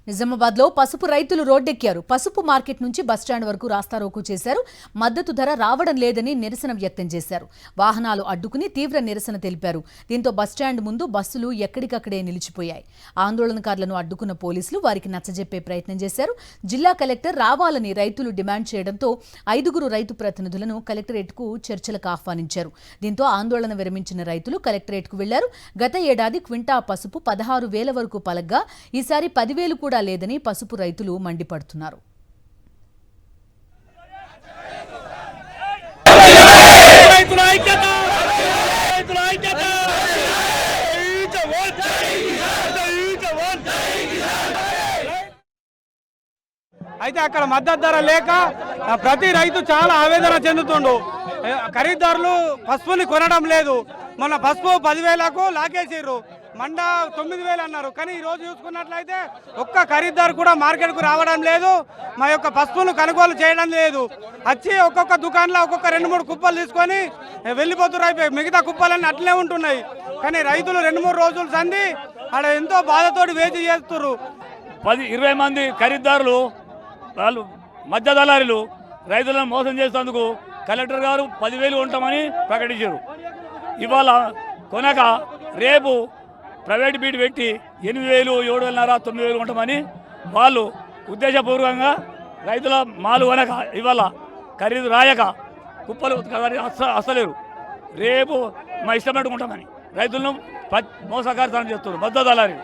నిజామాబాద్ లో పసుపు రైతులు రోడ్డెక్కారు. పసుపు మార్కెట్ నుంచి బస్టాండ్ వరకు రాస్తారోకో చేశారు. మద్దతు ధర రావడం లేదని నిరసన వ్యక్తం చేశారు. వాహనాలు అడ్డుకుని తీవ్ర నిరసన తెలిపారు. దీంతో బస్టాండ్ ముందు బస్సులు ఎక్కడికక్కడే నిలిచిపోయాయి. ఆందోళనకారులను అడ్డుకున్న పోలీసులు వారికి నచ్చజెప్పే ప్రయత్నం చేశారు. జిల్లా కలెక్టర్ రావాలని రైతులు డిమాండ్ చేయడంతో 5గురు రైతు ప్రతినిధులను కలెక్టరేట్కు చర్చలకు ఆహ్వానించారు. దీంతో ఆందోళన విరమించిన రైతులు కలెక్టరేట్కు వెళ్లారు. గత ఏడాది క్వింటా పసుపు 16,000 వరకు పలగ్గా ఈసారి 10,000 కూడా లేదని పసుపు రైతులు మండిపడుతున్నారు. అయితే అక్కడ మద్దతు ధర లేక ప్రతి రైతు చాలా ఆవేదన చెందుతుండు. ఖరీదారులు పసుపుని కొనడం లేదు. మొన్న పసుపు 10,000కు లాగేసారు, మండ 9,000 అన్నారు. కానీ ఈరోజు చూసుకున్నట్లయితే ఒక్క ఖరీదారు కూడా మార్కెట్కు రావడం లేదు. మా యొక్క పసుపును కొనుగోలు చేయడం లేదు. వచ్చి ఒక్కొక్క దుకాణంలో ఒక్కొక్క 2-3 కుప్పలు తీసుకొని వెళ్ళిపోతున్నారు. మిగతా కుప్పలన్నీ అట్లే ఉంటున్నాయి. కానీ రైతులు 2-3 రోజులు సంది ఆడ ఎంతో బాధతోటి వేచి చేస్తున్నారు. 10-20 మంది ఖరీదారులు వాళ్ళు మధ్య దళారీలు రైతులను మోసం చేసేందుకు కలెక్టర్ గారు 10,000 ఉంటామని ప్రకటించారు. ఇవాళ కొనక రేపు ప్రైవేట్ బీట్ పెట్టి 8,000, 7,500, 9,000 ఉంటామని వాళ్ళు ఉద్దేశపూర్వకంగా రైతుల మాలు కొనక ఇవాళ ఖరీదు రాయక కుప్పలు అసలేరు. రేపు మా ఇష్టం పెట్టుకుంటామని రైతులను మోసకారితనం చేస్తున్నారు మద్దతు దళారీలు.